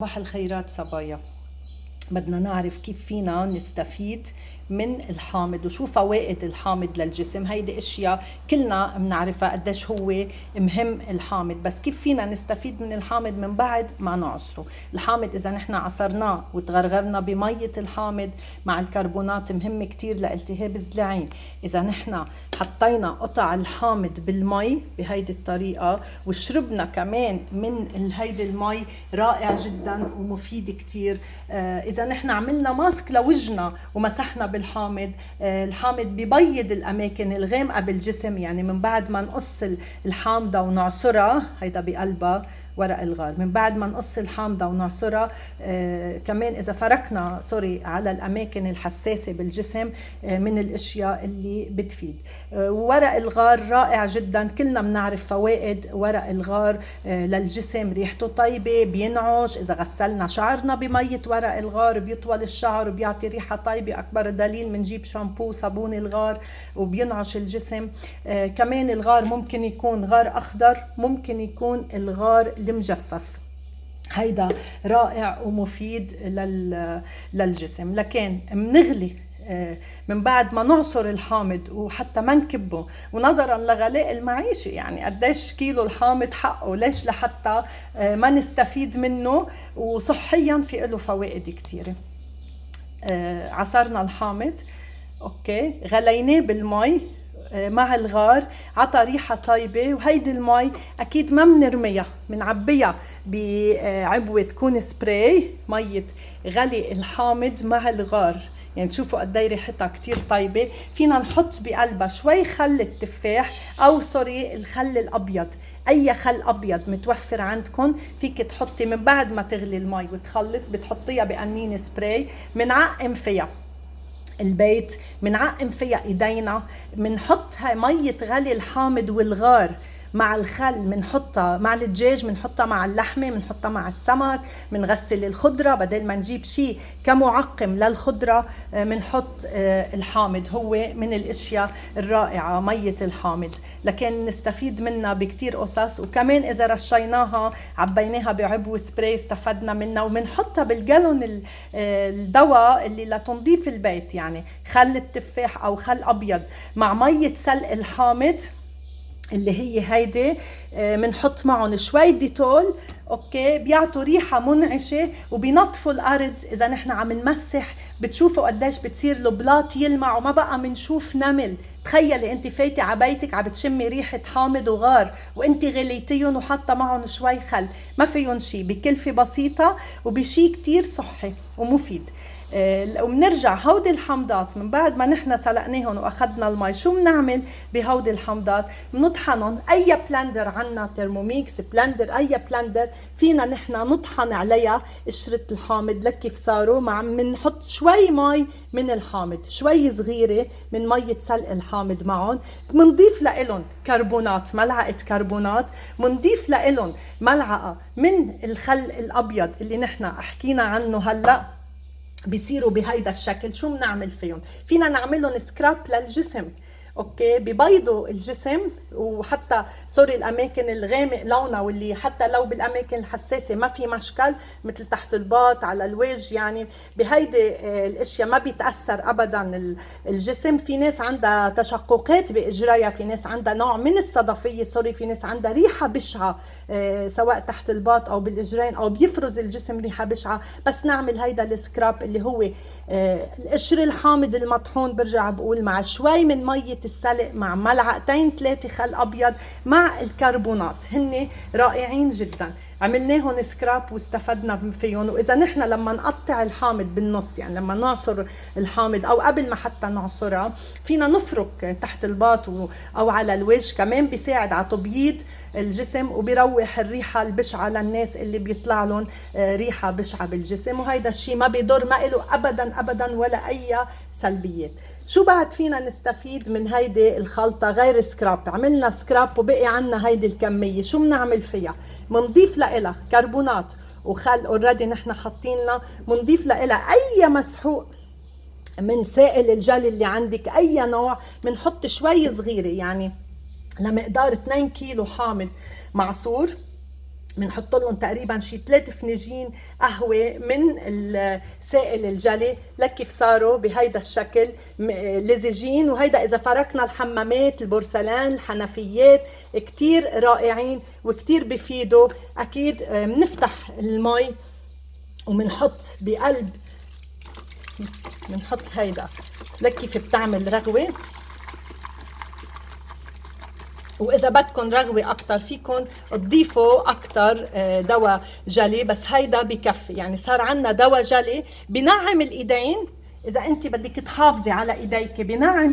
صباح الخيرات صبايا. بدنا نعرف كيف فينا نستفيد من الحامض وشو فوائد الحامض للجسم. هيدي اشياء كلنا بنعرفها قديش هو مهم الحامض، بس كيف فينا نستفيد من الحامض من بعد ما نعصره. الحامض اذا نحن عصرناه وتغرغرنا بمية الحامض مع الكربونات مهم كتير لالتهاب الزلعين. اذا نحن حطينا قطع الحامض بالمي بهيدي الطريقة وشربنا كمان من هيدي المي رائع جدا ومفيد كتير. اذا نحن عملنا ماسك لوجهنا ومسحنا بالحامض، الحامض بيبيض الاماكن الغامقه بالجسم. يعني من بعد ما نقص الحامضه ونعصرها، هيدا بقلبها ورق الغار، من بعد ما نقص الحامضه ونعصرها كمان اذا فركنا على الاماكن الحساسه بالجسم من الاشياء اللي بتفيد. ورق الغار رائع جدا، كلنا بنعرف فوائد ورق الغار للجسم. ريحته طيبه، بينعش، اذا غسلنا شعرنا بميه ورق الغار بيطول الشعر وبيعطي ريحه طيبه. اكبر دليل بنجيب شامبو صابون الغار وبينعش الجسم. كمان الغار ممكن يكون غار اخضر، ممكن يكون الغار المجفف. هيدا رائع ومفيد للجسم. لكن منغلي من بعد ما نعصر الحامض وحتى ما نكبه، ونظرا لغلاء المعيشة، يعني قديش كيلو الحامض حقه، ليش لحتى ما نستفيد منه؟ وصحيا في له فوائد كتيرة. عصرنا الحامض، اوكي، غليناه بالمي مع الغار، عطى ريحة طيبة. وهيدي المي أكيد ما بنرميها، بنعبيها بعبوة تكون سبراي مية غلي الحامض مع الغار. يعني تشوفوا قد ايه ريحتها كتير طيبة. فينا نحط بقلبها شوي خل التفاح أو الخل الأبيض. أي خل أبيض متوفر عندكم فيك تحطي من بعد ما تغلي المي وتخلص، بتحطيها بقنينة سبراي. منعقم فيها البيت، منعقم فيها ايدينا، منحطها مية غلي الحامض والغار مع الخل، منحطها مع الدجاج، منحطها مع اللحمة، منحطها مع السمك، منغسل الخضرة. بدل ما نجيب شيء كمعقم للخضرة منحط الحامض. هو من الاشياء الرائعة مية الحامض، لكن نستفيد منها بكتير قصص. وكمان اذا رشيناها عبيناها بعبوة سبراي استفدنا منها. ومنحطها بالجالون الدواء اللي لتنظيف البيت، يعني خل التفاح او خل ابيض مع مية سلق الحامض اللي هي هيدي، منحط معهم شوي ديتول، اوكي، بيعطوا ريحة منعشة وبينظفوا الارض. اذا نحن عم نمسح بتشوفوا قديش بتصير البلاط يلمع وما بقى منشوف نمل. تخيلي انت فايتة عبايتك عم بتشمي ريحة حامض وغار وانت غليتيهم وحاطه معهم شوي خل، ما فيهم شيء، بكلفة بسيطة وبشي كتير صحي ومفيد. وبنرجع هودي الحمضات من بعد ما نحن سلقناهم واخدنا المي، شو بنعمل بهودي الحمضات؟ بنطحنهم. اي بلندر عنا، ترموميكس، بلندر، اي بلندر فينا نحن نطحن عليها قشرة الحامض لك كيف صاروا. مع بنحط شوي مي من الحامض، شوي صغيرة من مية سلق الحامض معهم. بنضيف لهم كربونات، ملعقة كربونات. بنضيف لهم ملعقة من الخل الابيض اللي نحن حكينا عنه هلأ. بيصيروا بهيدا الشكل. شو بنعمل فيهم؟ فينا نعملهم سكراب للجسم، اوكي، ببيضوا الجسم. وحتى الاماكن الغامق لونها، واللي حتى لو بالاماكن الحساسه ما في مشكل، مثل تحت الباط، على الوجه، يعني بهيدي الاشياء ما بيتاثر ابدا الجسم. في ناس عندها تشققات باجريها، في ناس عندها نوع من الصدفيه، في ناس عندها ريحه بشعه سواء تحت الباط او بالاجرين، او بيفرز الجسم ريحه بشعه. بس نعمل هيدا السكراب اللي هو القشر الحامض المطحون، برجع بقول، مع شوي من ميه السلق، مع ملعقتين 3 خل ابيض، مع الكربونات. هن رائعين جدا. عملناهم سكراب واستفدنا فيهم. واذا نحن لما نقطع الحامض بالنص، يعني لما نعصر الحامض او قبل ما حتى نعصرها، فينا نفرك تحت الباط او على الوجه. كمان بيساعد على تبييض الجسم وبيروح الريحة البشعة للناس اللي بيطلع لهم ريحة بشعة بالجسم. وهيدا الشيء ما بيضر، ما له ابدا ابدا ولا اي سلبيات. شو بعد فينا نستفيد من هيدي الخلطة غير سكراب؟ عملنا سكراب وبقي عنا هيدي الكمية، شو بنعمل فيها؟ منضيف لها كربونات وخل اوريدي نحن حاطين لها. منضيف لها اي مسحوق من سائل الجل اللي عندك، اي نوع. منحط شوي صغيرة، يعني لمقدار 2 كيلو حامض معصور بنحط لهم تقريبا شي 3 فناجين قهوة من السائل الجلي. لك كيف صاروا بهيدا الشكل لزجين. وهيدا إذا فركنا الحمامات، البورسلان، الحنفيات كتير رائعين وكتير بفيدوا. أكيد بنفتح المي ومنحط بقلب، بنحط هيدا. لك كيف بتعمل رغوة. واذا بدكم رغوه اكتر فيكم تضيفوا اكتر دواء جلي، بس هيدا بكفي. يعني صار عنا دواء جلي بنعم الايدين. اذا انت بدك تحافظي على ايديك بنعم